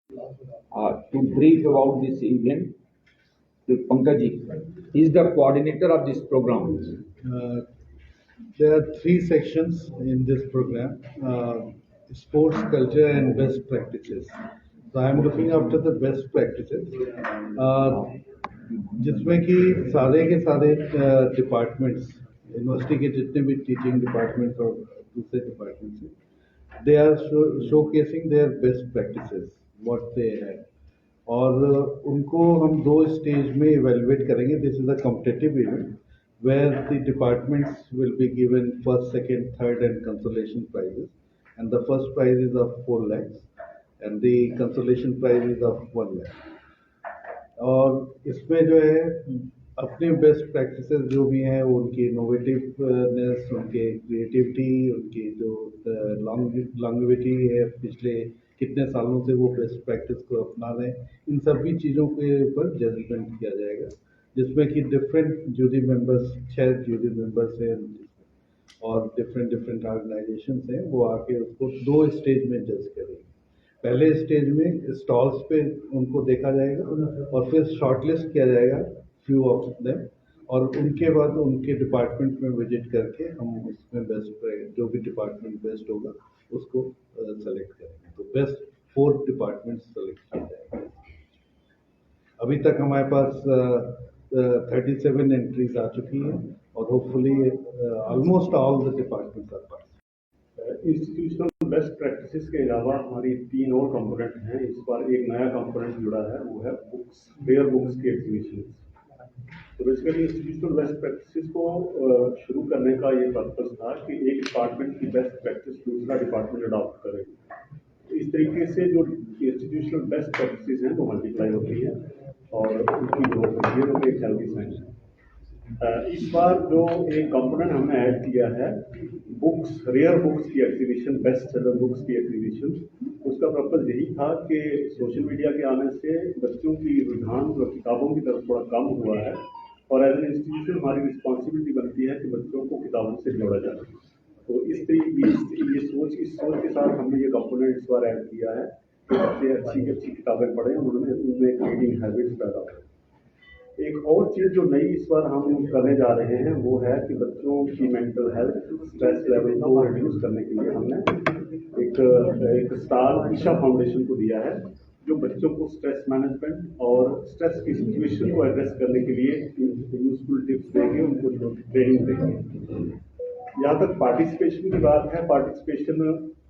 To brief about this event, Pankaj ji is the coordinator of this program. Uh, there are three sections in this program: sports, culture, and best practices. So I am looking after the best practices, जिसमें कि सारे के सारे departments, university के जितने भी teaching departments और दूसरे डिपार्टमेंट्स हैं, they are showcasing their best practices what they have, और उनको हम दो स्टेज में इवेलुएट करेंगे. This is a competitive event where the departments will be given first, second, third, and consolation prizes. And the first prize is of 4 lakhs, and the consolation prize is of 1 lakh. और इसमें जो है अपने best practices जो भी हैं, उनकी innovativeness, उनके क्रिएटिविटी, उनकी जो लॉन्गेविटी है, पिछले कितने सालों से वो बेस्ट प्रैक्टिस को अपना रहे हैं, इन सभी चीज़ों के ऊपर जजमेंट किया जाएगा, जिसमें कि different jury members, 6 jury members हैं और डिफरेंट डिफरेंट ऑर्गेनाइजेशन हैं, वो आके उसको 2 स्टेज में जज करेंगे. पहले स्टेज में स्टॉल्स पे उनको देखा जाएगा और फिर शॉर्टलिस्ट किया जाएगा फ्यू ऑफ देम, और उनके बाद उनके डिपार्टमेंट में विजिट करके हम उसमें बेस्ट, जो भी डिपार्टमेंट बेस्ट होगा उसको सेलेक्ट करेंगे. तो बेस्ट 4 डिपार्टमेंट सेलेक्ट किए जाएंगे. अभी तक हमारे पास 37 एंट्रीज आ चुकी हैं और hopefully almost all the departments are pass. Institutional best practices के अलावा हमारी 3 और कंपोनेंट हैं. इस बार एक नया कंपोनेंट जुड़ा है, वो है बुक्स, रेयर बुक्स की एग्जीबिशन. तो बेसिकली इंस्टीट्यूशनल बेस्ट प्रैक्टिसेस को शुरू करने का ये पर्पस था कि एक डिपार्टमेंट की बेस्ट प्रैक्टिस दूसरा डिपार्टमेंट अडॉप्ट करे. तो इस तरीके से जो इंस्टीट्यूशनल बेस्ट प्रैक्टिसेस हैं वो मल्टीप्लाई होती है और उनकी ग्रोथ होती है, वो एक हेल्दी साइन है. इस बार जो एक कंपोनेंट हमने ऐड किया है, बुक्स, रेयर बुक्स की एग्जीबिशन, बेस्ट सेलर बुक्स की एग्जीबिशन. उसका पर्पस यही था कि सोशल मीडिया के आने से बच्चों की रुझान जो किताबों की तरफ थोड़ा कम हुआ है, और एज एन इंस्टीट्यूशन हमारी रिस्पॉन्सिबिलिटी बनती है कि बच्चों को किताबों से जोड़ा जाए. तो इस सोच के साथ हमने ये कंपोनेंट इस बार ऐड किया है कि बच्चे अच्छी किताबें पढ़ें, उनमें एक रीडिंग हैबिट्स पैदा हो. एक और चीज़ जो नई इस बार हम करने जा रहे हैं वो है कि बच्चों की मेंटल हेल्थ, स्ट्रेस लेवल को रिड्यूस करने के लिए हमने एक स्टार ईशा फाउंडेशन को दिया है, जो बच्चों को स्ट्रेस मैनेजमेंट और स्ट्रेस की सिचुएशन को एड्रेस करने के लिए यूजफुल टिप्स देंगे, उनको ट्रेनिंग देंगे. यहाँ तक पार्टिसिपेशन की बात है, पार्टिसिपेशन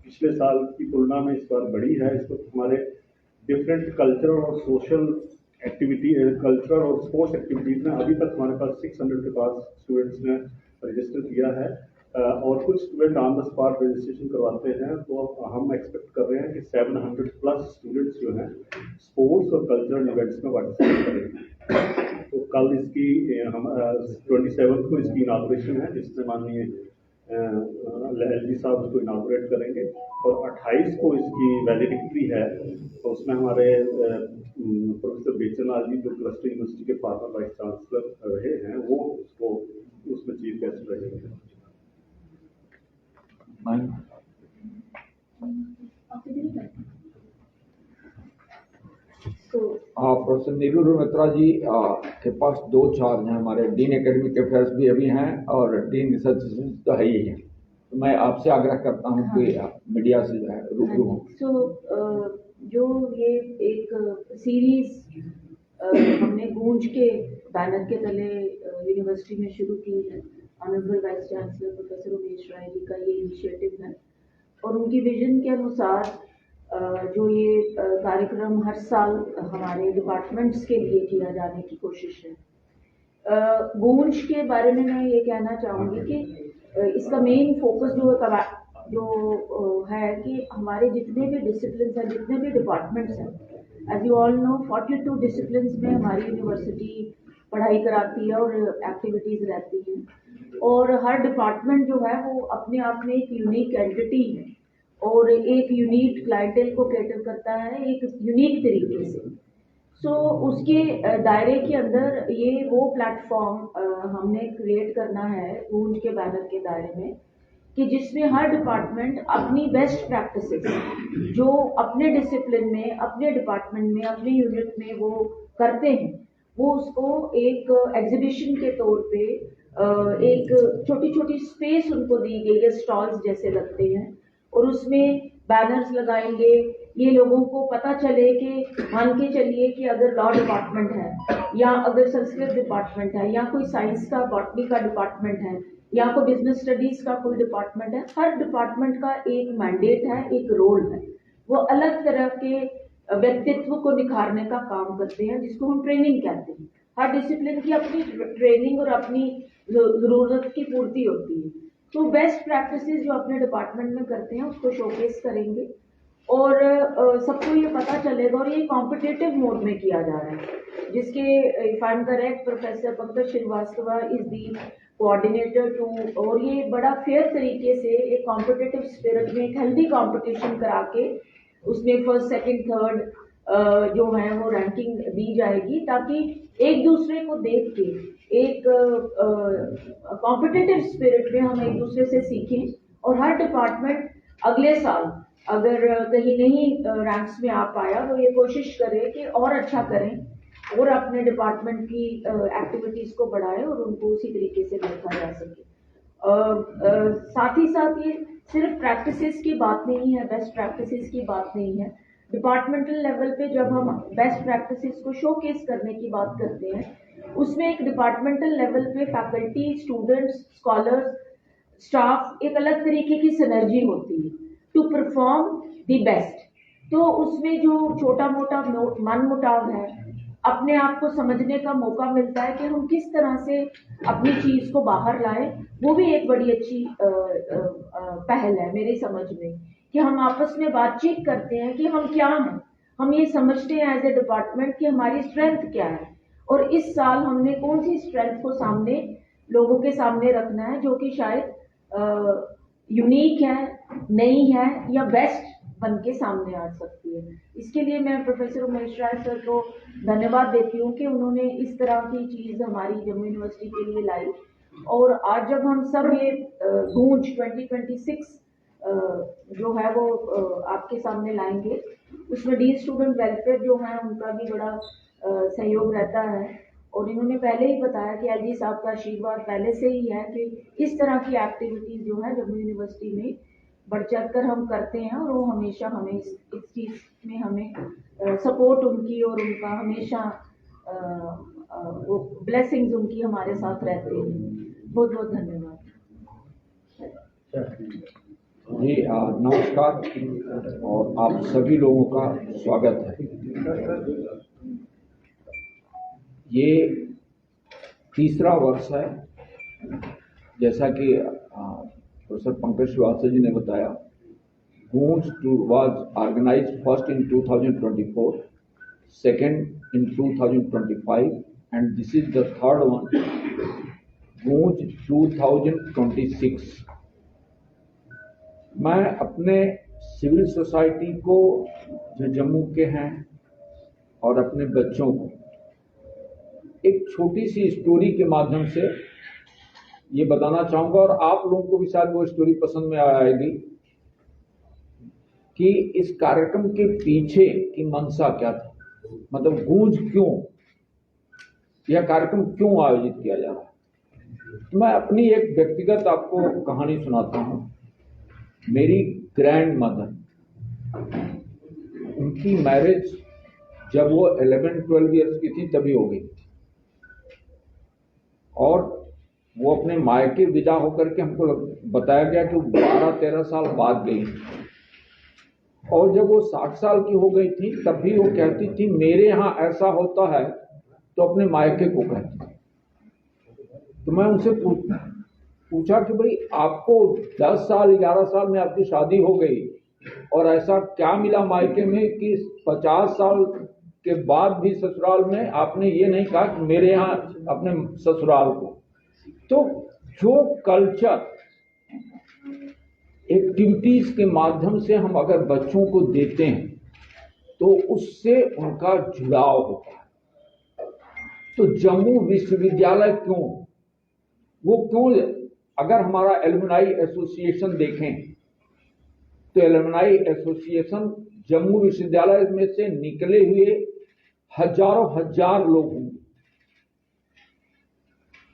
पिछले साल की तुलना में इस बार बढ़ी है. इस वक्त हमारे डिफरेंट कल्चरल और सोशल एक्टिविटी, कल्चरल और स्पोर्ट्स एक्टिविटीज में अभी तक हमारे पास 600 के पास स्टूडेंट्स ने रजिस्टर किया है, और कुछ student on the spot registration करवाते हैं. तो हम एक्सपेक्ट कर रहे हैं कि 700 प्लस स्टूडेंट्स जो हैं स्पोर्ट्स और कल्चरल इवेंट्स में पार्टिसिपेट करेंगे. तो कल इसकी हम 27 को इसकी इनाग्रेशन है, जिसमें माननीय LG साहब उसको इनाग्रेट करेंगे, और 28 को इसकी वैलिडिक्ट्री है. तो उसमें हमारे प्रोफेसर बेचनलाल जी, जो क्लस्टर यूनिवर्सिटी के फॉर्मर वाइस चांसलर रहे हैं, वो उसमें चीफ गेस्ट रहेंगे. प्रोफेसर नीलू मित्रा जी के पास 2 चार्ज हैं. हमारे डीन एकेडमिक अफेयर्स भी अभी हैं और डीन रिसर्च तो है ही है. तो मैं आपसे आग्रह करता हूं कि मीडिया से जो है रूबरू हों. जो ये एक सीरीज हमने गूंज के बैनर के तले यूनिवर्सिटी में शुरू की है, honourable vice chancellor professor Umesh Rai ji का ये इनिशिएटिव है, और उनकी विजन के अनुसार जो ये कार्यक्रम हर साल हमारे डिपार्टमेंट्स के लिए किया जाने की कोशिश है. गूंज के बारे में मैं ये कहना चाहूँगी कि इसका मेन फोकस जो है कि हमारे जितने भी डिसिप्लिन हैं, जितने भी डिपार्टमेंट्स हैं, as you all know 42 discipline में हमारी यूनिवर्सिटी पढ़ाई कराती है और एक्टिविटीज़ रहती हैं, और हर डिपार्टमेंट जो है वो अपने आप में एक यूनिक एंटिटी है और एक यूनिक क्लाइंटेल को कैटर करता है एक यूनिक तरीके से. उसके दायरे के अंदर ये वो प्लेटफॉर्म हमने क्रिएट करना है गूंज के बैनर के दायरे में, कि जिसमें हर डिपार्टमेंट अपनी बेस्ट प्रैक्टिसेस जो अपने डिसिप्लिन में, अपने डिपार्टमेंट में, अपने यूनिट में वो करते हैं, वो उसको एक एग्जीबिशन के तौर पे एक छोटी छोटी स्पेस उनको दी गई है, स्टॉल्स जैसे लगते हैं, और उसमें बैनर्स लगाएंगे। ये लोगों को पता चले कि मान के चलिए कि अगर लॉ डिपार्टमेंट है, या अगर संस्कृत डिपार्टमेंट है, या कोई साइंस का, बॉटनी का डिपार्टमेंट है, या कोई बिजनेस स्टडीज का कोई डिपार्टमेंट है, हर डिपार्टमेंट का एक मैंडेट है, एक रोल है। वो अलग तरह के व्यक्तित्व को निखारने का काम करते हैं, जिसको हम ट्रेनिंग कहते हैं। हर डिसिप्लिन की अपनी ट्रेनिंग और अपनी जरूरत की पूर्ति होती है। तो बेस्ट प्रैक्टिसेस जो अपने डिपार्टमेंट में करते हैं उसको शोकेस करेंगे, और सबको ये पता चलेगा। और ये कॉम्पिटिटिव मोड में किया जा रहा है, जिसके if I am correct professor Pankaj Srivastava is the coordinator too, और ये बड़ा फेयर तरीके से एक कॉम्पिटिटिव स्पिरिट में एक हेल्दी कंपटीशन करा के उसमें फर्स्ट, सेकंड, थर्ड जो है वो रैंकिंग दी जाएगी, ताकि एक दूसरे को देख के एक कॉम्पिटिटिव स्पिरिट में हम एक दूसरे से सीखें, और हर डिपार्टमेंट अगले साल अगर कहीं नहीं रैंक्स में आ पाया तो ये कोशिश करे कि और अच्छा करें और अपने डिपार्टमेंट की एक्टिविटीज को बढ़ाएं और उनको उसी तरीके से देखा जा सके। साथ ही साथ ये सिर्फ प्रैक्टिसेस की बात नहीं है, बेस्ट प्रैक्टिसेस की बात नहीं है। डिपार्टमेंटल लेवल पे जब हम बेस्ट प्रैक्टिसेस को शोकेस करने की बात करते हैं, उसमें एक डिपार्टमेंटल लेवल पे फैकल्टी, स्टूडेंट्स, स्कॉलर्स, स्टाफ एक अलग तरीके की सिनर्जी होती है टू परफॉर्म द बेस्ट। तो उसमें जो छोटा मोटा मन मुटाव है, अपने आप को समझने का मौका मिलता है कि हम किस तरह से अपनी चीज को बाहर लाएं, वो भी एक बड़ी अच्छी पहल है मेरी समझ में, कि हम आपस में बातचीत करते हैं कि हम क्या हैं, हम ये समझते हैं एज ए डिपार्टमेंट कि हमारी स्ट्रेंथ क्या है, और इस साल हमने कौन सी स्ट्रेंथ को सामने लोगों के सामने रखना है, जो कि शायद यूनिक है, नई है, या बेस्ट बन के सामने आ सकती है। इसके लिए मैं प्रोफेसर उमेश राय सर को धन्यवाद देती हूँ कि उन्होंने इस तरह की चीज़ हमारी जम्मू यूनिवर्सिटी के लिए लाई। और आज जब हम सब ये गूंज 2026 जो है वो आपके सामने लाएंगे, उसमें डी स्टूडेंट वेलफेयर जो है उनका भी बड़ा सहयोग रहता है। और इन्होंने पहले ही बताया कि एलजी साहब का आशीर्वाद पहले से ही है कि इस तरह की एक्टिविटीज़ जो है जम्मू यूनिवर्सिटी में बढ़ चढ़ कर हम करते हैं, और वो हमेशा हमें इस चीज़ में हमें सपोर्ट उनकी और उनका हमेशा वो ब्लेसिंग्स उनकी हमारे साथ रहते हैं। बहुत बहुत धन्यवाद जी। नमस्कार और आप सभी लोगों का स्वागत है। ये तीसरा वर्ष है, जैसा कि प्रोफेसर पंकज श्रीवास्तव जी ने बताया। गूंज was organized first in 2024, second in 2025, and this is the third one, गूंज 2026। मैं अपने सिविल सोसाइटी को जो जम्मू के हैं और अपने बच्चों को एक छोटी सी स्टोरी के माध्यम से ये बताना चाहूँगा, और आप लोगों को भी शायद वो स्टोरी पसंद में आएगी कि इस कार्यक्रम के पीछे की मंशा क्या था, मतलब गूंज क्यों, यह कार्यक्रम क्यों आयोजित किया जा रहा है। मैं अपनी एक व्यक्तिगत आपको कहानी सुनाता हूँ। मेरी ग्रैंड मदर, उनकी मैरिज जब वो 11-12 ईयर्स की थी तभी हो गई, और वो अपने मायके विदा होकर के हमको बताया गया कि 12-13 साल बाद गई, और जब वो 60 साल की हो गई थी तब भी वो कहती थी मेरे यहाँ ऐसा होता है तो अपने मायके को कहती। तो मैं उनसे पूछा कि भाई आपको 10 साल 11 साल में आपकी शादी हो गई और ऐसा क्या मिला मायके में कि 50 साल के बाद भी ससुराल में आपने ये नहीं कहा कि मेरे यहाँ अपने ससुराल को। तो जो कल्चर एक्टिविटीज के माध्यम से हम अगर बच्चों को देते हैं तो उससे उनका जुड़ाव होता है। तो जम्मू विश्वविद्यालय क्यों अगर हमारा एलुमनाई एसोसिएशन देखें तो एलुमनाई एसोसिएशन जम्मू विश्वविद्यालय में से निकले हुए हजारों हजार लोग होंगे,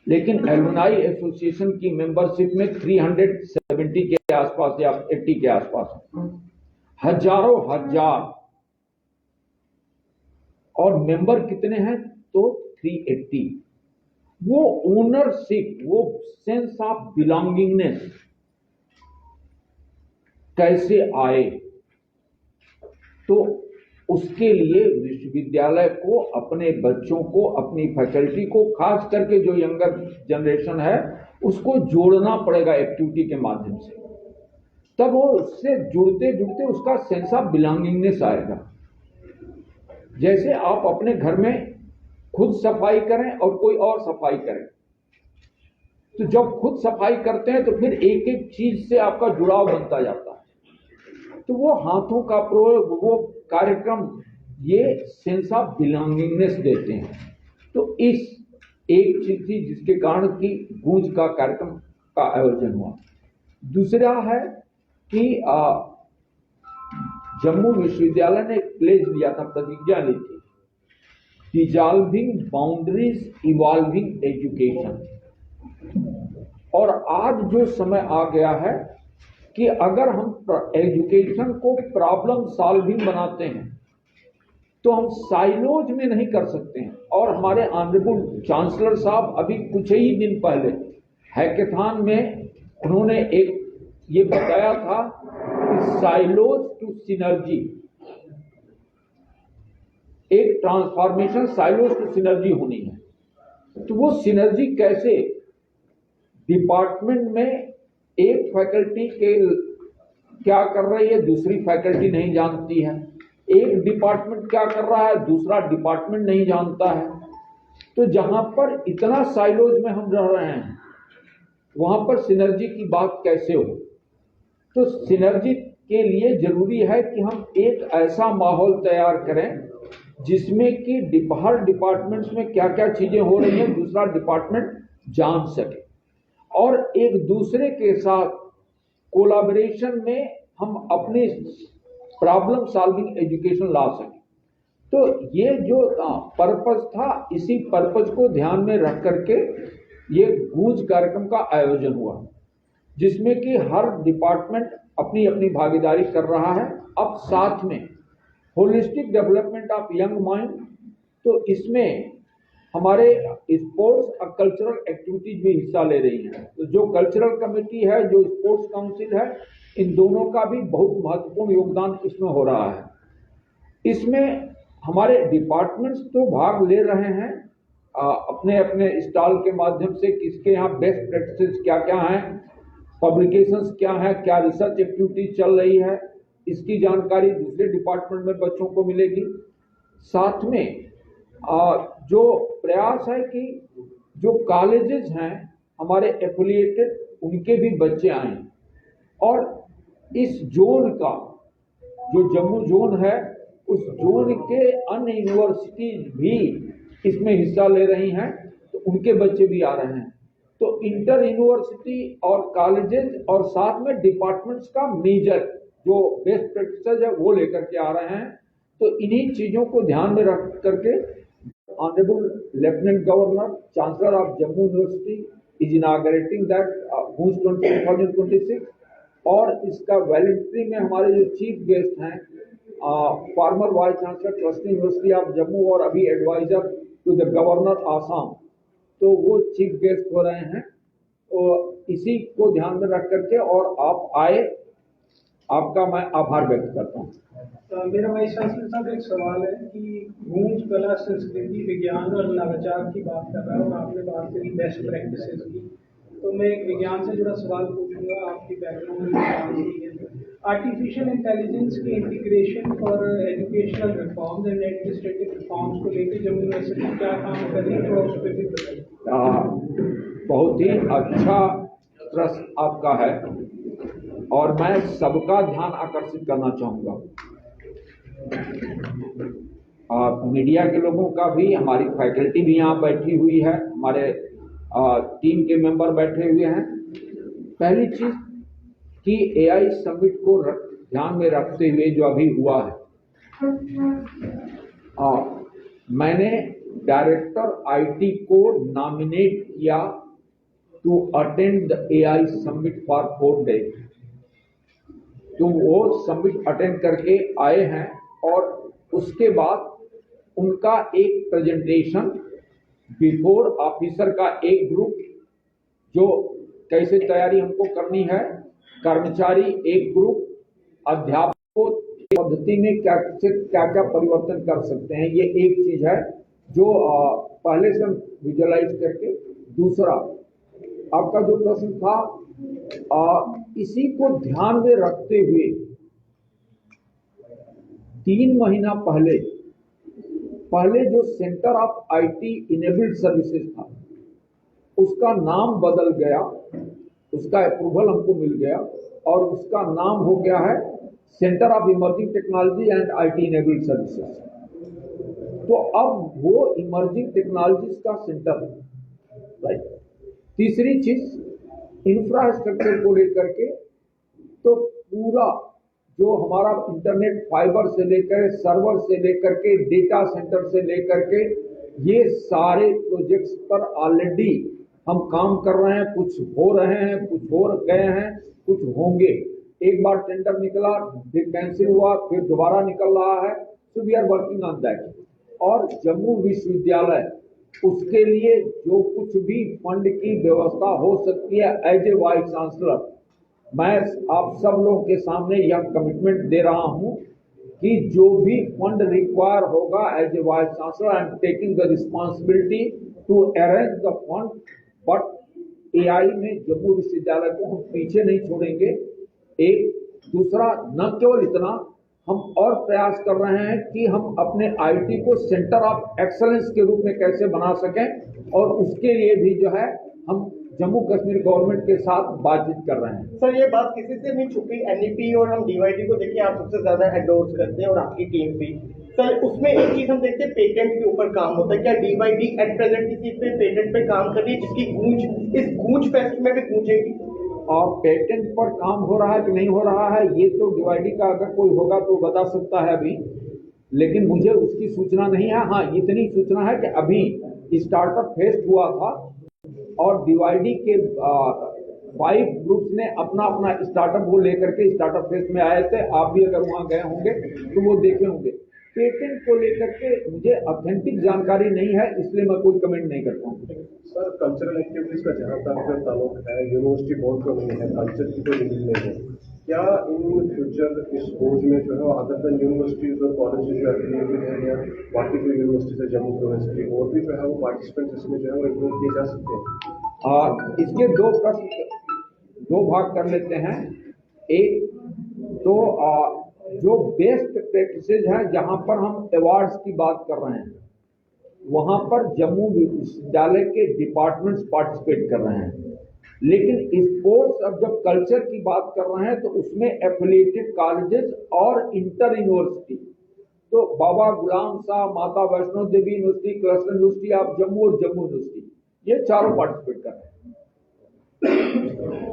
लेकिन एलुमनाई एसोसिएशन की मेंबरशिप में 370 के आसपास या 80 के आसपास, हजारों हजार। और मेंबर कितने हैं? तो 380। वो ओनरशिप, वो सेंस ऑफ बिलोंगिंगनेस कैसे आए? तो उसके लिए विश्वविद्यालय को अपने बच्चों को, अपनी फैकल्टी को, खास करके जो यंगर जनरेशन है उसको जोड़ना पड़ेगा एक्टिविटी के माध्यम से, तब वो उससे जुड़ते जुड़ते उसका सेंस ऑफ बिलोंगिंगनेस आएगा। जैसे आप अपने घर में खुद सफाई करें और कोई और सफाई करे, तो जब खुद सफाई करते हैं तो फिर एक एक चीज से आपका जुड़ाव बनता जाता है। तो वो हाथों का प्रयोग, वो कार्यक्रम, ये सेंस ऑफ बिलोंगिंगनेस देते हैं। तो इस एक चीज थी जिसके कारण कि गूंज का कार्यक्रम का आयोजन हुआ। दूसरा है कि जम्मू विश्वविद्यालय ने एक प्लेज लिया था, प्रतिज्ञा ली थी, डिसॉल्विंग बाउंड्रीज इवॉल्विंग एजुकेशन। और आज जो समय आ गया है कि अगर हम एजुकेशन को प्रॉब्लम सॉल्विंग बनाते हैं तो हम साइलोज में नहीं कर सकते हैं। और हमारे ऑनरेबल चांसलर साहब अभी कुछ ही दिन पहले हैकेथॉन में उन्होंने एक ये बताया था कि साइलोज टू सिनर्जी, एक ट्रांसफॉर्मेशन साइलोज टू सिनर्जी होनी है। तो वो सिनर्जी कैसे? डिपार्टमेंट में एक फैकल्टी के क्या कर रही है दूसरी फैकल्टी नहीं जानती है, एक डिपार्टमेंट क्या कर रहा है दूसरा डिपार्टमेंट नहीं जानता है। तो जहां पर इतना साइलोज में हम रह रहे हैं वहां पर सिनर्जी की बात कैसे हो? तो सिनर्जी के लिए जरूरी है कि हम एक ऐसा माहौल तैयार करें जिसमें कि हर डिपार्टमेंट्स में क्या क्या चीजें हो रही हैं दूसरा डिपार्टमेंट जान सके, और एक दूसरे के साथ कोलैबोरेशन में हम अपनी प्रॉब्लम सॉल्विंग एजुकेशन ला सकें। तो ये जो पर्पस था, इसी पर्पस को ध्यान में रख करके ये गूंज कार्यक्रम का आयोजन हुआ, जिसमें कि हर डिपार्टमेंट अपनी अपनी भागीदारी कर रहा है। अब साथ में holistic development of young mind, तो इसमें हमारे स्पोर्ट्स और कल्चरल एक्टिविटीज भी हिस्सा ले रही हैं। तो जो कल्चरल कमेटी है, जो स्पोर्ट्स काउंसिल है, इन दोनों का भी बहुत महत्वपूर्ण योगदान इसमें हो रहा है। इसमें हमारे डिपार्टमेंट्स तो भाग ले रहे हैं अपने अपने स्टॉल के माध्यम से, किसके यहाँ बेस्ट प्रैक्टिसेस क्या क्या हैं, पब्लिकेशंस क्या हैं, क्या रिसर्च एक्टिविटी चल रही है, इसकी जानकारी दूसरे डिपार्टमेंट में बच्चों को मिलेगी। साथ में जो प्रयास है कि जो कॉलेजेस हैं हमारे एफिलिएटेड, उनके भी बच्चे आए, और इस जोन का जो जम्मू जोन है उस जोन के अन्य यूनिवर्सिटीज भी इसमें हिस्सा ले रही हैं, तो उनके बच्चे भी आ रहे हैं। तो इंटर यूनिवर्सिटी और कॉलेजेस और साथ में डिपार्टमेंट्स का मेजर जो बेस्ट प्रैक्टिसेस है वो लेकर के आ रहे हैं। तो इन्हीं चीजों को ध्यान में रख करके honourable lieutenant governor chancellor of Jammu university is inaugurating that Goonj 2026, और इसका वैलेंट्री में हमारे जो चीफ गेस्ट हैं former vice chancellor trustee university of Jammu और अभी adviser to the governor Assam, तो वो चीफ गेस्ट हो रहे हैं। तो इसी को ध्यान में रख करके और आप आए, आपका मैं आभार व्यक्त करता हूँ। मेरा वाइस चांसलर साहब एक सवाल है कि गूंज कला संस्कृति विज्ञान और नवाचार की बात कर रहा हूँ, आपने बात करी बेस्ट प्रैक्टिसेस की, तो मैं एक विज्ञान से जुड़ा सवाल पूछूंगा। आपकी बैकग्राउंड में आर्टिफिशियल इंटेलिजेंस की इंटीग्रेशन और educational reforms and administrative reforms को लेकर जम्मू यूनिवर्सिटी क्या काम कर रही है, थोड़ा उस पर भी बताइए। बहुत ही अच्छा प्रश्न आपका है और मैं सबका ध्यान आकर्षित करना चाहूँगा, मीडिया के लोगों का भी, हमारी फैकल्टी भी यहाँ बैठी हुई है, हमारे टीम के मेंबर बैठे हुए हैं। पहली चीज कि एआई समिट को ध्यान में रखते हुए जो अभी हुआ है, मैंने डायरेक्टर आईटी को नॉमिनेट किया to attend the AI summit for 4 days। तो वो समिट अटेंड करके आए हैं और उसके बाद उनका एक प्रेजेंटेशन बिफोर ऑफिसर का एक ग्रुप, जो कैसे तैयारी हमको करनी है, कर्मचारी एक ग्रुप, अध्यापकों पद्धति में क्या क्या परिवर्तन कर सकते हैं, ये एक चीज है जो पहले से विजुअलाइज करके। दूसरा, आपका जो प्रश्न था, इसी को ध्यान में रखते हुए 3 महीना पहले जो centre of IT enabled services था, उसका नाम बदल गया, उसका अप्रूवल हमको मिल गया और उसका नाम हो गया है centre of emerging technology and IT enabled services. तो अब वो इमर्जिंग टेक्नोलॉजीज का सेंटर है, राइट। तीसरी चीज, इंफ्रास्ट्रक्चर को लेकर के, तो पूरा जो हमारा इंटरनेट फाइबर से लेकर, सर्वर से लेकर के, डेटा सेंटर से लेकर के, ये सारे प्रोजेक्ट्स पर ऑलरेडी हम काम कर रहे हैं। कुछ हो रहे हैं, कुछ हो गए हैं, कुछ होंगे। एक बार टेंडर निकला, फिर कैंसिल हुआ, फिर दोबारा निकल रहा है। So we are working on that. और जम्मू विश्वविद्यालय, उसके लिए जो कुछ भी फंड की व्यवस्था हो सकती है, एज ए वाइस चांसलर मैं आप सब लोगों के सामने यह कमिटमेंट दे रहा हूं कि जो भी फंड रिक्वायर होगा, as a vice chancellor I am taking the responsibility to arrange the fund. But AI में जम्मू विश्वविद्यालय को हम पीछे नहीं छोड़ेंगे। एक दूसरा, न केवल इतना, हम और प्रयास कर रहे हैं कि हम अपने आईटी को सेंटर ऑफ एक्सलेंस के रूप में कैसे बना सकें, और उसके लिए भी जो है हम जम्मू कश्मीर गवर्नमेंट के साथ बातचीत कर रहे हैं। सर, ये बात किसी से नहीं छुपी, एनईपी और हम डीवाईडी को देखिए आप सबसे ज्यादा एंडोर्स करते हैं और आपकी टीम भी। सर, उसमें एक चीज हम देखते हैं, पेटेंट के ऊपर काम होता है। क्या डीवाईडी एट प्रेजेंट किसी पे पेटेंट पे काम कर रही है जिसकी गूंज इस गूंज फेस्ट में भी गूंजेगी? और पेटेंट पर काम हो रहा है कि नहीं हो रहा है, ये तो डीवाईडी का अगर कोई होगा तो बता सकता है अभी, लेकिन मुझे उसकी सूचना नहीं है। हाँ, इतनी सूचना है कि अभी स्टार्टअप फेस्ट हुआ था और डीवाईडी के 5 ग्रुप्स ने अपना अपना स्टार्टअप को लेकर के स्टार्टअप फेस्ट में आए थे। आप भी अगर वहां गए होंगे तो वो देखे होंगे। पेटेंट को लेकर के मुझे ऑथेंटिक जानकारी नहीं है, इसलिए मैं कोई कमेंट नहीं करता हूँ। सर, कल्चरल एक्टिविटीज का जहाँ तक ताल्लुक है, यूनिवर्सिटी बोर्ड को नहीं है, कल्चर की कोई नीड नहीं है। क्या इन फ्यूचर इस बोर्ड में जो है अदर देन यूनिवर्सिटीज और कॉलेजेस जो एफिलिएटेड है या बाकी जो यूनिवर्सिटीज है जम्मू प्रोविंस की, और भी जो है वो पार्टिसिपेंट्स इसमें जो है वो इंक्लूड किए जा सकते हैं? इसके 2 प्रश्न, 2 भाग कर लेते हैं। एक तो जो बेस्ट प्रैक्टिसेज हैं, जहां पर हम अवार्ड्स की बात कर रहे हैं, वहां पर जम्मू विश्वविद्यालय के डिपार्टमेंट्स पार्टिसिपेट कर रहे हैं। लेकिन स्पोर्ट्स, अब जब कल्चर की बात कर रहे हैं तो उसमें एफिलिएटेड कॉलेजेस और इंटर यूनिवर्सिटी, तो Baba Ghulam Shah, Mata Vaishno Devi university, cluster university of Jammu और जम्मू यूनिवर्सिटी, ये चारों पार्टिसिपेट कर रहे हैं।